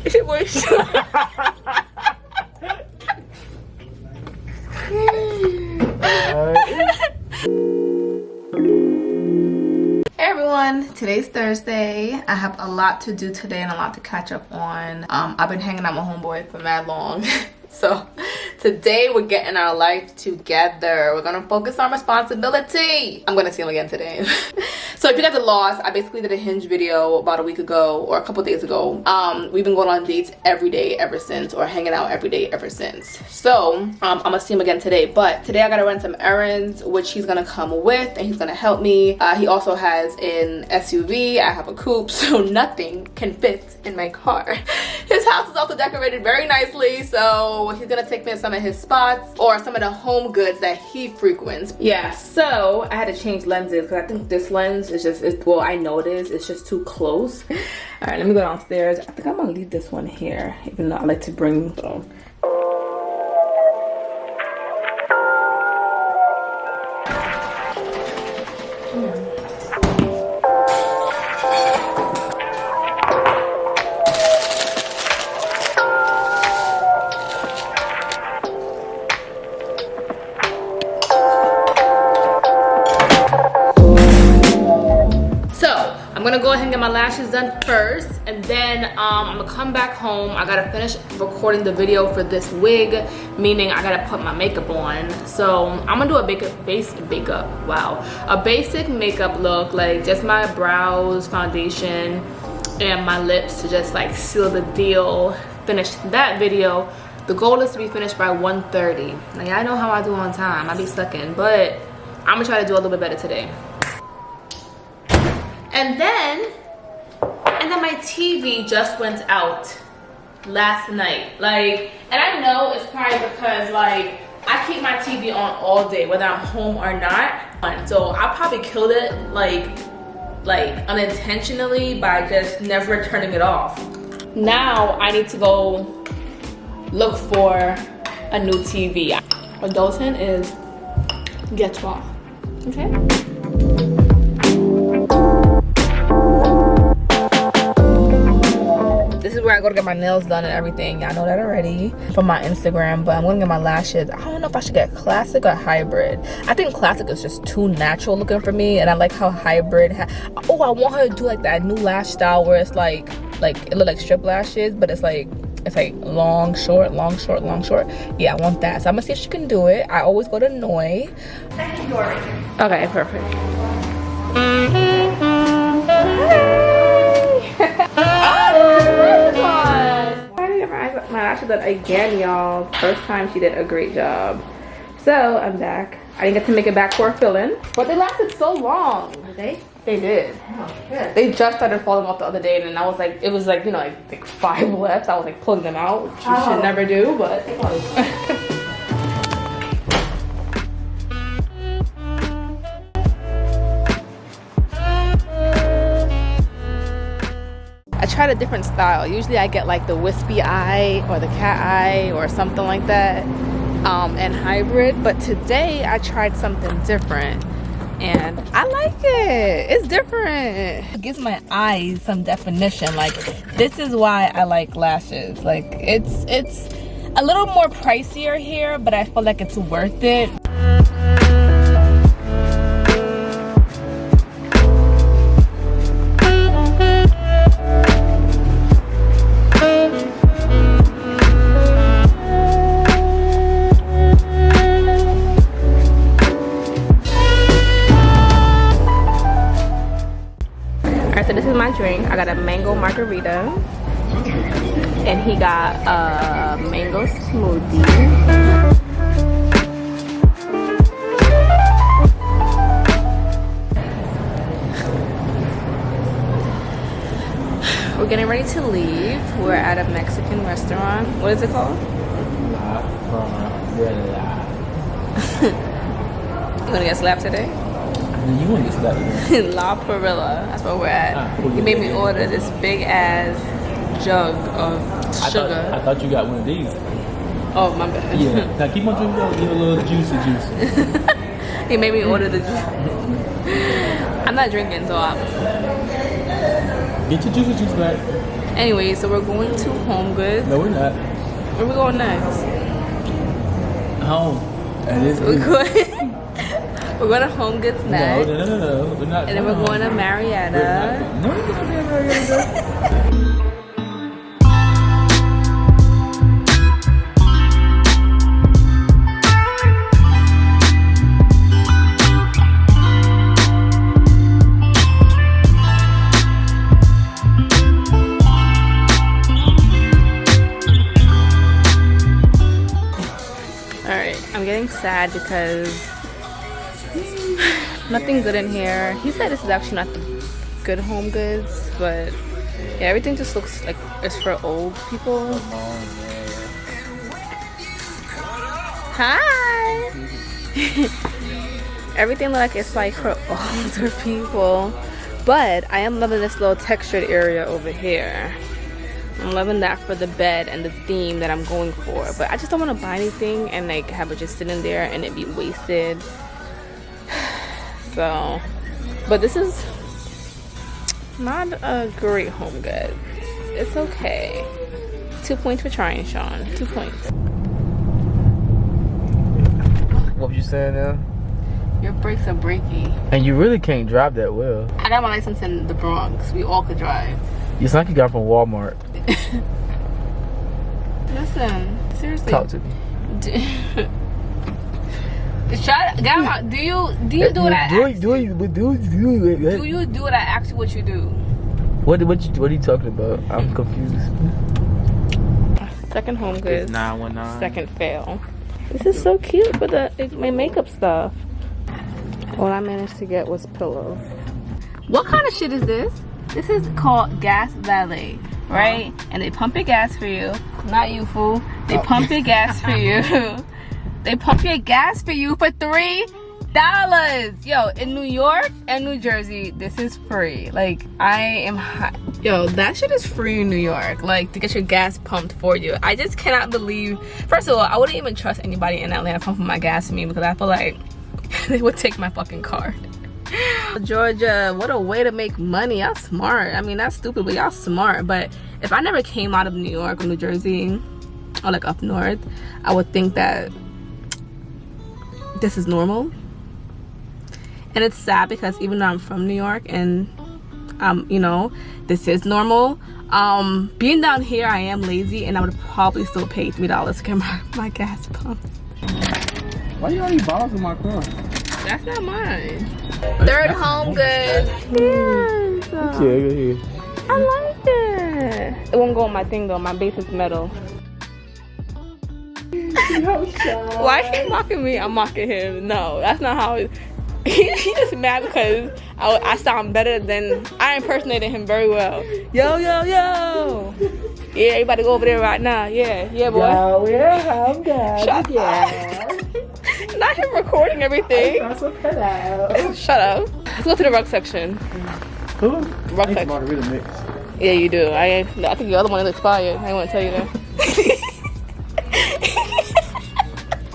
It's your boy. Hey everyone, today's Thursday. I have a lot to do today and a lot to catch up on. I've been hanging out with my homeboy for mad long. So today we're getting our life together. We're gonna focus on responsibility. I'm gonna see him again today. So if you guys are lost, I basically did a Hinge video about a week ago or a couple days ago. We've been going on dates every day ever since, or hanging out every day ever since. So I'm gonna see him again today, but today I gotta run some errands, which he's gonna come with and he's gonna help me. He also has an SUV, I have a coupe, so nothing can fit in my car. His house is also decorated very nicely, so he's gonna take me to some of his spots or some of the home goods that he frequents. Yeah, so I had to change lenses because I think this lens is just, well, I know it is, it's just too close. All right, let me go downstairs. I think I'm gonna leave this one here, even though I like to bring, so. I'm gonna go ahead and get my lashes done first, and then I'm gonna come back home. I gotta finish recording the video for this wig, meaning I gotta put my makeup on. So I'm gonna do a basic makeup look, like just my brows, foundation, and my lips to just like seal the deal. Finish that video. The goal is to be finished by 1:30. Like, I know how I do on time. I be stuck in, but I'm gonna try to do a little bit better today. And then my TV just went out last night. Like, and I know it's probably because like I keep my TV on all day, whether I'm home or not. So I probably killed it like unintentionally by just never turning it off. Now I need to go look for a new TV. Adulting is ghetto. Okay? This is where I go to get my nails done and everything. I know that already from my Instagram, but I'm gonna get my lashes. I don't know if I should get classic or hybrid. I think classic is just too natural looking for me, and I like how hybrid. Oh, I want her to do like that new lash style where it's like it look like strip lashes, but it's like long, short, long, short, long, short. Yeah, I want that. So I'm gonna see if she can do it. I always go to Noi. Second door right here. Okay, perfect. My lashes done again, y'all. First time she did a great job. So I'm back. I didn't get to make it back for a fill-in, but they lasted so long. Did they? They did. Oh, good. They just started falling off the other day, and then I was like, it was like, you know, like 5 left. I was like pulling them out, which you should never do, but. I tried a different style. Usually I get like the wispy eye or the cat eye or something like that, and hybrid, but today I tried something different and I like it. It's different. It gives my eyes some definition. Like, this is why I like lashes. Like, it's a little more pricier here, but I feel like it's worth it. My drink, I got a mango margarita and he got a mango smoothie. We're getting ready to leave. We're at a Mexican restaurant. What is it called? You gonna get slapped today? You want to get slapped today? La Perilla. That's where we're at. He made me order this big ass jug of sugar. I thought you got one of these. Oh, my bad. Yeah. Now keep on drinking. Give a little juicy juice. He made me order the juice. I'm not drinking, so I'm... Get your juicy juice back. Anyway, so we're going to Home Goods. No, we're not. Where we going next? Home. And it's We're going to Home Goods next. No. We're not. And then we're going to Marietta. No, we're not going to Marietta. I'm getting sad because nothing good in here. He said this is actually not the good Home Goods, but yeah, everything just looks like it's for old people. Hi! Everything looks like it's like for older people, but I am loving this little textured area over here. I'm loving that for the bed and the theme that I'm going for, but I just don't want to buy anything and like have it just sitting there and it be wasted. So, but this is not a great Home Goods. It's okay. 2 points for trying, Sean. 2 points. What were you saying now? Your brakes are breaky. And you really can't drive that well. I got my license in the Bronx. We all could drive. You sound like you got from Walmart. Listen, seriously. Talk to me. Do you do what I asked? Do you do what I asked you what you do? What are you talking about? I'm confused. Second Home Goods. 919. Second fail. This is so cute for my makeup stuff. All I managed to get was pillows. What kind of shit is this? This is called gas valet, right? And they pump your gas for you. Not you, fool. They pump your gas for you. They pump your gas for you for $3. Yo, in New York and New Jersey, this is free. Like, I am hot. Yo, that shit is free in New York. Like, to get your gas pumped for you. I just cannot believe. First of all, I wouldn't even trust anybody in Atlanta pumping my gas for me because I feel like they would take my fucking card. Georgia, what a way to make money. Y'all smart. I mean, that's stupid, but y'all smart. But if I never came out of New York or New Jersey or like up north, I would think that this is normal. And it's sad because even though I'm from New York and you know, this is normal, being down here I am lazy and I would probably still pay $3 to get my gas pumped. Why you already bothering my car? That's not mine. Third Home Goods. Yes. I like it. It won't go on my thing though. My base is metal. Why is he mocking me? I'm mocking him. No, that's not how it. He just mad because I sound better than I impersonated him very well. Yo. Yeah, everybody go over there right now. Yeah, boy. Yo, we're Home Goods. Shut up. Not him recording everything. Shut up. Let's go to the rug section. Who? Rug section. Margarita mix. Yeah, you do. I think the other one is expired. I want to tell you that.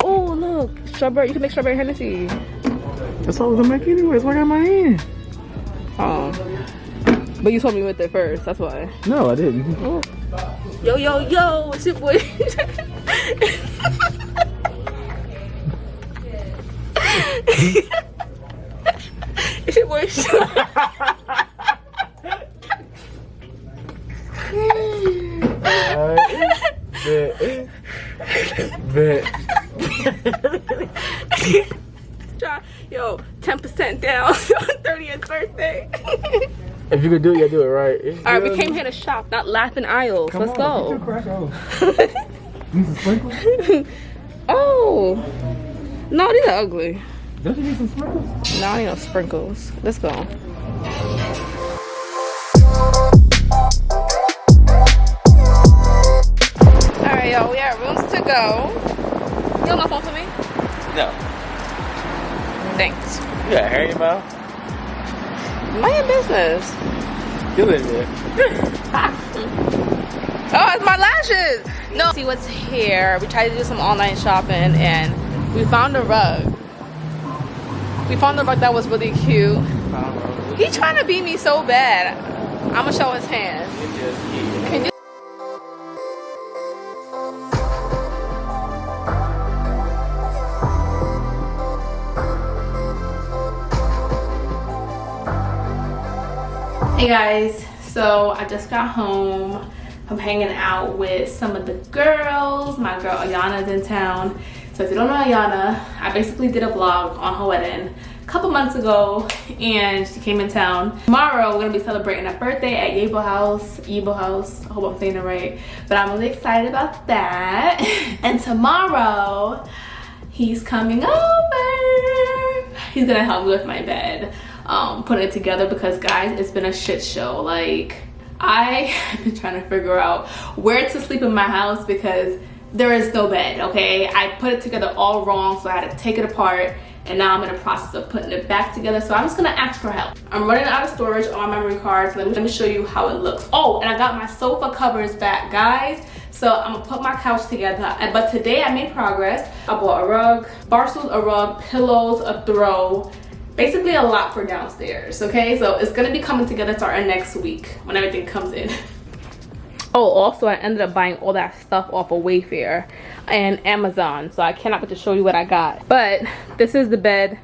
Oh, look. Strawberry. You can make strawberry Hennessy. That's all we're gonna make anyways. What I got in my hand? Oh. But you told me with it first. That's why. No, I didn't. Oh. Yo. It's your boy. It's your boy. Bet. Yo, 10% down on 30th birthday. If you could do it, you do it right. Alright, we came here to shop, not laugh in aisles. Let's go. Need some sprinkles? Oh. No, these are ugly. Don't you need some sprinkles? No, I need no sprinkles. Let's go. Alright, yo, we have rooms to go. You have my phone for me? No. Thanks. You got hair in your mouth? Mind your business. You live there. Oh, it's my lashes. No. See what's here. We tried to do some online shopping and we found a rug. We found a rug that was really cute. He's trying to beat me so bad. I'm gonna show his hand. Hey guys, so I just got home. I'm hanging out with some of the girls. My girl Ayana's in town. So if you don't know Ayana, I basically did a vlog on her wedding a couple months ago and she came in town. Tomorrow we're gonna be celebrating her birthday at Yebo House. I hope I'm saying it right. But I'm really excited about that. And tomorrow he's coming over. He's gonna help me with my bed. Putting it together because guys, it's been a shit show. Like, I have been trying to figure out where to sleep in my house because there is no bed, okay? I put it together all wrong, so I had to take it apart, and now I'm in the process of putting it back together. So I'm just gonna ask for help. I'm running out of storage on my memory cards. Let me show you how it looks. Oh, and I got my sofa covers back, guys. So I'm gonna put my couch together. But today I made progress. I bought a rug, bar stools, a rug, pillows, a throw, basically a lot for downstairs, okay? So it's gonna be coming together starting next week when everything comes in. Oh, also I ended up buying all that stuff off of Wayfair and Amazon, so I cannot wait to show you what I got. But this is the bed.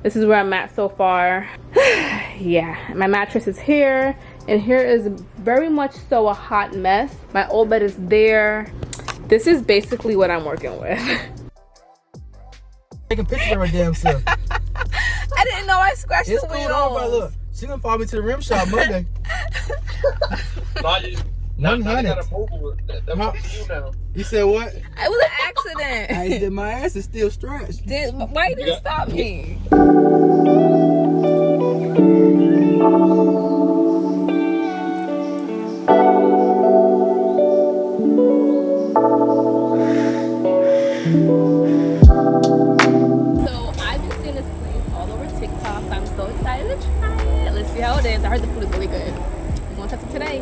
This is where I'm at so far. Yeah, my mattress is here, and here is very much so a hot mess. My old bed is there. This is basically what I'm working with. Taking pictures of her damn self. I didn't know I scratched the wheels. Look, she gonna follow me to the rim shop Monday. 100. You said what? It was an accident. I said my ass is still stretched. Why you didn't stop me? See how it is. I heard the food is really good. We're gonna test it today.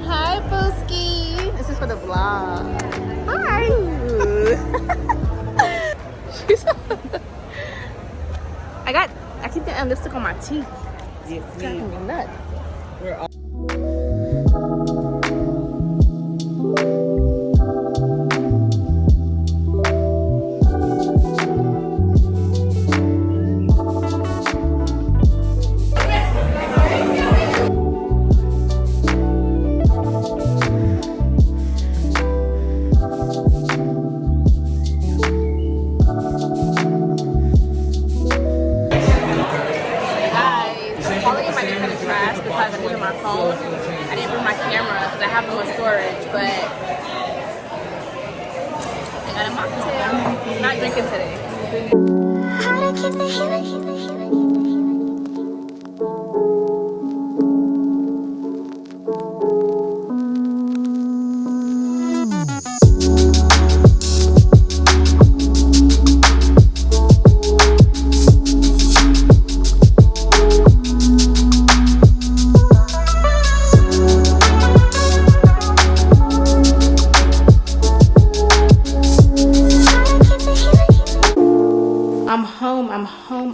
Hi, Booski. This is for the vlog. Hi. I keep getting lipstick on my teeth. It's driving me nuts. Because I needed my phone. I didn't bring my camera because I have no more storage, but I got a mocktail. I'm not drinking today.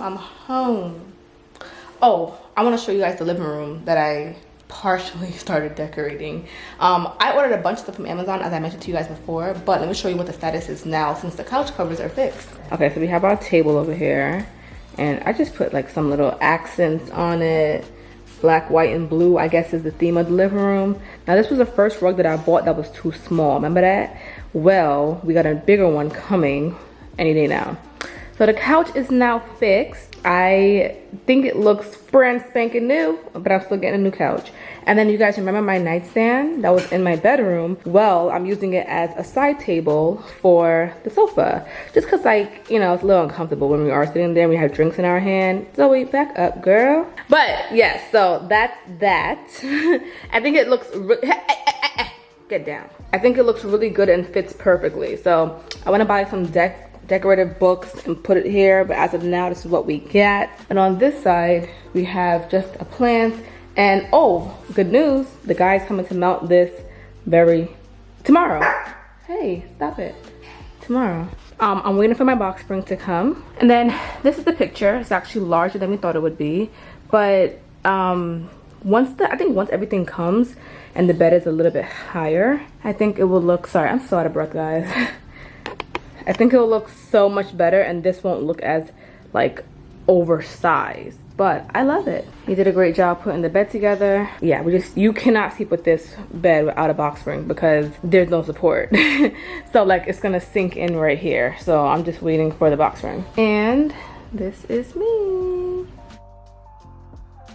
I'm home. Oh, I want to show you guys the living room that I partially started decorating. I ordered a bunch of stuff from Amazon, as I mentioned to you guys before, but let me show you what the status is now since the couch covers are fixed. Okay, so we have our table over here, and I just put like some little accents on it. Black, white, and blue, I guess, is the theme of the living room. Now, this was the first rug that I bought that was too small. Remember that? Well, we got a bigger one coming any day now. So the couch is now fixed. I think it looks brand spanking new, but I'm still getting a new couch. And then you guys remember my nightstand that was in my bedroom? Well, I'm using it as a side table for the sofa. Just cause like, you know, it's a little uncomfortable when we are sitting there and we have drinks in our hand. Zoe, back up, girl. But yes, so that's that. I think it looks, get down. I think it looks really good and fits perfectly. So I wanna buy some decorative books and put it here, but as of now, this is what we got. And on this side, we have just a plant. And oh, good news, the guy's coming to mount this tomorrow. Hey, stop it. Tomorrow. I'm waiting for my box spring to come. And then this is the picture. It's actually larger than we thought it would be. But once everything comes and the bed is a little bit higher, I think it will look, sorry, I'm so out of breath, guys. I think it'll look so much better, and this won't look as like oversized, but I love it. He did a great job putting the bed together. Yeah, you cannot sleep with this bed without a box spring because there's no support. So like it's gonna sink in right here. So I'm just waiting for the box spring. And this is me.